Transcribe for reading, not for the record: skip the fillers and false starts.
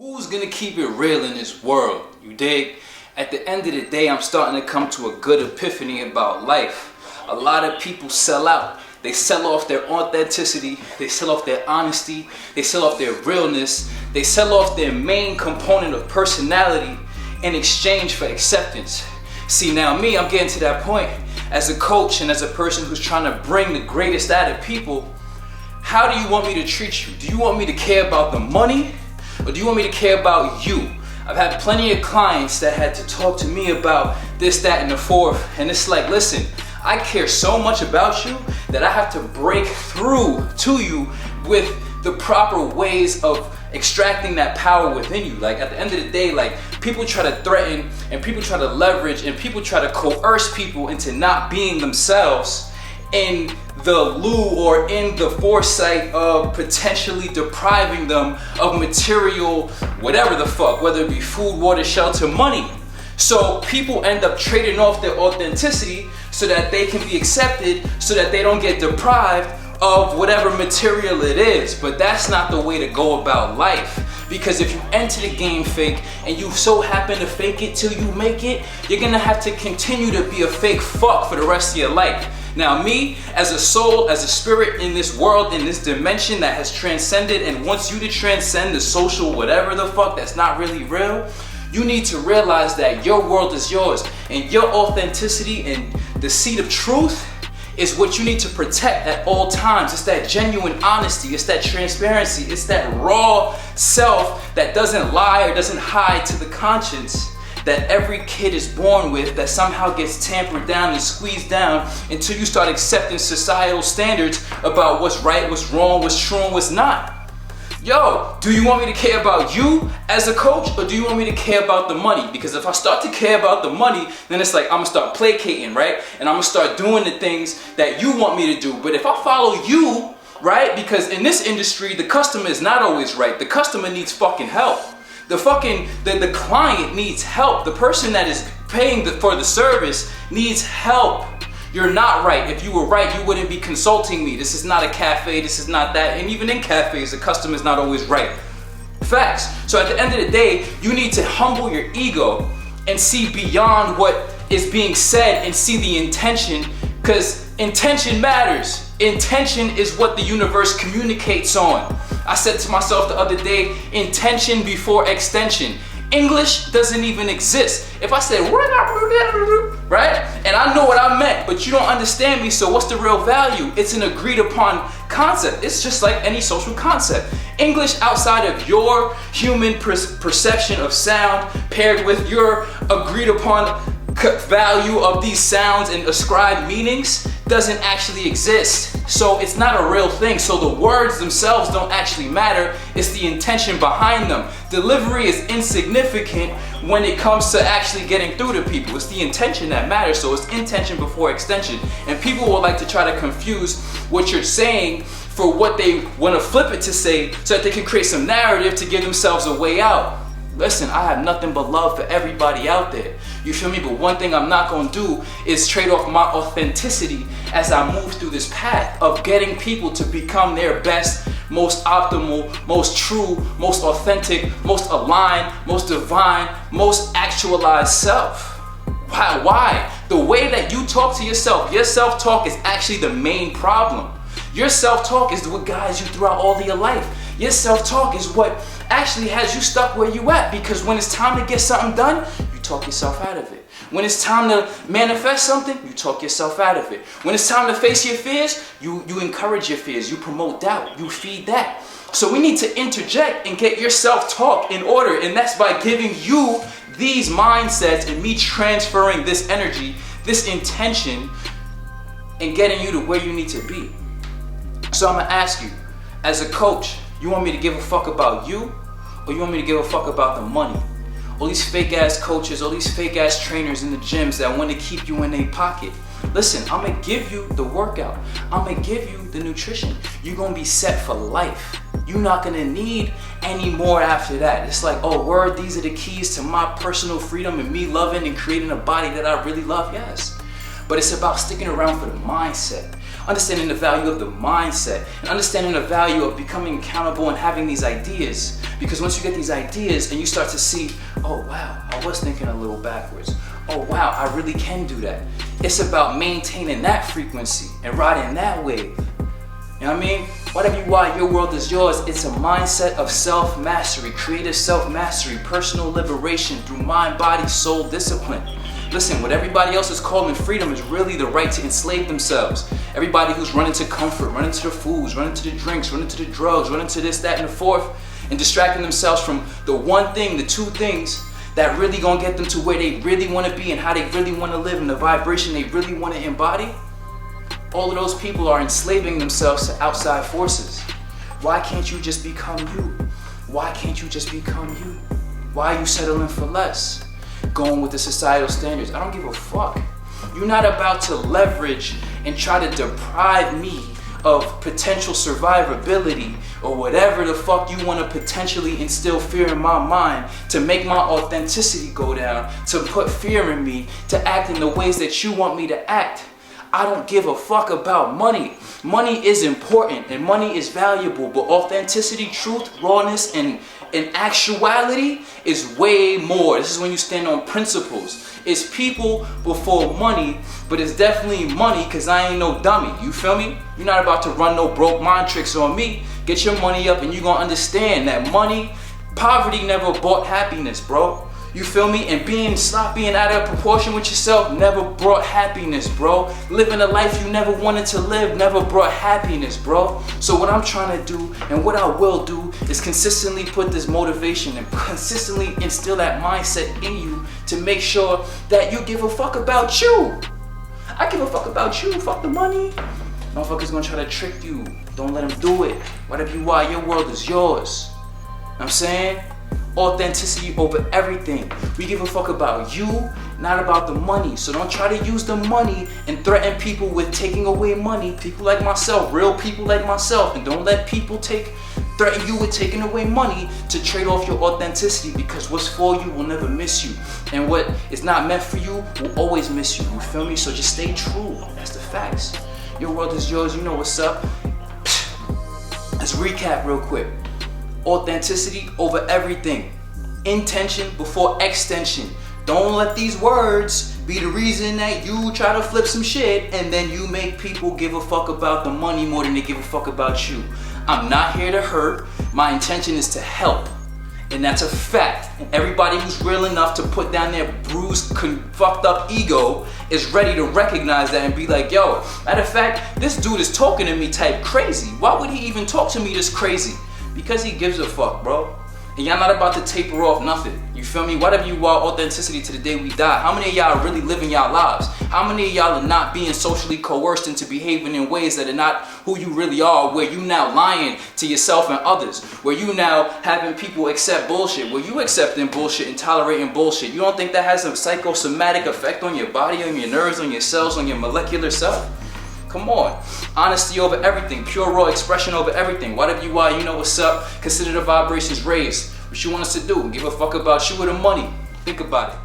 Who's gonna keep it real in this world? You dig? At the end of the day, I'm starting to come to a good epiphany about life. A lot of people sell out. They sell off their authenticity, they sell off their honesty, they sell off their realness, they sell off their main component of personality in exchange for acceptance. See, now me, I'm getting to that point as a coach and as a person who's trying to bring the greatest out of people. How do you want me to treat you? Do you want me to care about the money? Or do you want me to care about you? I've had plenty of clients that had to talk to me about this, that, and the fourth. And it's like, listen, I care so much about you that I have to break through to you with the proper ways of extracting that power within you. Like at the end of the day, like people try to threaten and people try to leverage and people try to coerce people into not being themselves in the lieu or in the foresight of potentially depriving them of material, whatever the fuck, whether it be food, water, shelter, money. So people end up trading off their authenticity so that they can be accepted, so that they don't get deprived of whatever material it is. But that's not the way to go about life. Because if you enter the game fake and you so happen to fake it till you make it, you're gonna have to continue to be a fake fuck for the rest of your life. Now me, as a soul, as a spirit in this world, in this dimension that has transcended and wants you to transcend the social whatever the fuck that's not really real, you need to realize that your world is yours and your authenticity and the seed of truth is what you need to protect at all times. It's that genuine honesty, it's that transparency, it's that raw self that doesn't lie or doesn't hide to the conscience that every kid is born with, that somehow gets tampered down and squeezed down until you start accepting societal standards about what's right, what's wrong, what's true, and what's not. Yo, do you want me to care about you as a coach, or do you want me to care about the money? Because if I start to care about the money, then it's like I'm gonna start placating, right? And I'm gonna start doing the things that you want me to do. But if I follow you, right? Because in this industry, the customer is not always right. The customer needs fucking help. The client needs help. The person that is paying for the service needs help. You're not right. If you were right, you wouldn't be consulting me. This is not a cafe, this is not that. And even in cafes, the customer is not always right. Facts. So at the end of the day, you need to humble your ego and see beyond what is being said and see the intention, because intention matters. Intention is what the universe communicates on. I said to myself the other day, intention before extension. English doesn't even exist. If I said, right? And I know what I meant, but you don't understand me, so what's the real value? It's an agreed upon concept. It's just like any social concept. English outside of your human perception of sound paired with your agreed upon value of these sounds and ascribed meanings doesn't actually exist. So it's not a real thing. So the words themselves don't actually matter. It's the intention behind them. Delivery is insignificant when it comes to actually getting through to people. It's the intention that matters. So it's intention before extension. And people will like to try to confuse what you're saying for what they want to flip it to say so that they can create some narrative to give themselves a way out. Listen, I have nothing but love for everybody out there. You feel me? But one thing I'm not gonna do is trade off my authenticity as I move through this path of getting people to become their best, most optimal, most true, most authentic, most aligned, most divine, most actualized self. Why? The way that you talk to yourself, your self-talk is actually the main problem. Your self-talk is what guides you throughout all of your life. Your self-talk is what actually has you stuck where you at, because when it's time to get something done, you talk yourself out of it. When it's time to manifest something, you talk yourself out of it. When it's time to face your fears, you encourage your fears, you promote doubt, you feed that. So we need to interject and get your self-talk in order, and that's by giving you these mindsets and me transferring this energy, this intention, and getting you to where you need to be. So I'm gonna ask you, as a coach, you want me to give a fuck about you, or you want me to give a fuck about the money? All these fake ass coaches, all these fake ass trainers in the gyms that want to keep you in their pocket. Listen, I'm gonna give you the workout. I'm gonna give you the nutrition. You're gonna be set for life. You're not gonna need any more after that. It's like, oh word, these are the keys to my personal freedom and me loving and creating a body that I really love, yes. But it's about sticking around for the mindset understanding the value of the mindset, and understanding the value of becoming accountable and having these ideas. Because once you get these ideas and you start to see, oh wow, I was thinking a little backwards. Oh wow, I really can do that. It's about maintaining that frequency and riding that wave. You know what I mean? Whatever you are, your world is yours. It's a mindset of self-mastery, creative self-mastery, personal liberation through mind, body, soul discipline. Listen, what everybody else is calling freedom is really the right to enslave themselves. Everybody who's running to comfort, running to the foods, running to the drinks, running to the drugs, running to this, that, and the fourth, and distracting themselves from the one thing, the two things that really gonna get them to where they really wanna be and how they really wanna live and the vibration they really wanna embody. All of those people are enslaving themselves to outside forces. Why can't you just become you? Why can't you just become you? Why are you settling for less? Going with the societal standards. I don't give a fuck. You're not about to leverage and try to deprive me of potential survivability or whatever the fuck you want to potentially instill fear in my mind to make my authenticity go down, to put fear in me, to act in the ways that you want me to act. I don't give a fuck about money. Money is important and money is valuable, but authenticity, truth, rawness, and actuality is way more. This is when you stand on principles. It's people before money, but it's definitely money because I ain't no dummy. You feel me? You're not about to run no broke mind tricks on me. Get your money up and you're gonna understand that money, poverty never bought happiness, bro. You feel me? And being sloppy and out of proportion with yourself never brought happiness, bro. Living a life you never wanted to live never brought happiness, bro. So what I'm trying to do and what I will do is consistently put this motivation and consistently instill that mindset in you to make sure that you give a fuck about you. I give a fuck about you. Fuck the money. Motherfuckers gonna try to trick you. Don't let them do it. Whatever you are, your world is yours. You know what I'm saying? Authenticity over everything. We give a fuck about you, not about the money. So don't try to use the money and threaten people with taking away money. People like myself, real people like myself. And don't let people threaten you with taking away money to trade off your authenticity, because what's for you will never miss you. And what is not meant for you will always miss you. You feel me? So just stay true. That's the facts. Your world is yours. You know what's up. Let's recap real quick. Authenticity over everything. Intention before extension. Don't let these words be the reason that you try to flip some shit and then you make people give a fuck about the money more than they give a fuck about you. I'm not here to hurt. My intention is to help. And that's a fact. And everybody who's real enough to put down their bruised, fucked up ego is ready to recognize that and be like, yo, matter of fact, this dude is talking to me type crazy. Why would he even talk to me this crazy? Because he gives a fuck, bro. And y'all not about to taper off nothing. You feel me? Whatever you are, authenticity to the day we die. How many of y'all are really living y'all lives? How many of y'all are not being socially coerced into behaving in ways that are not who you really are, where you now lying to yourself and others, where you now having people accept bullshit, where you accepting bullshit and tolerating bullshit? You don't think that has a psychosomatic effect on your body, on your nerves, on your cells, on your molecular self? Come on. Honesty over everything. Pure raw expression over everything. Whatever you are, you know what's up. Consider the vibrations raised. What you want us to do. Give a fuck about you or the money. Think about it.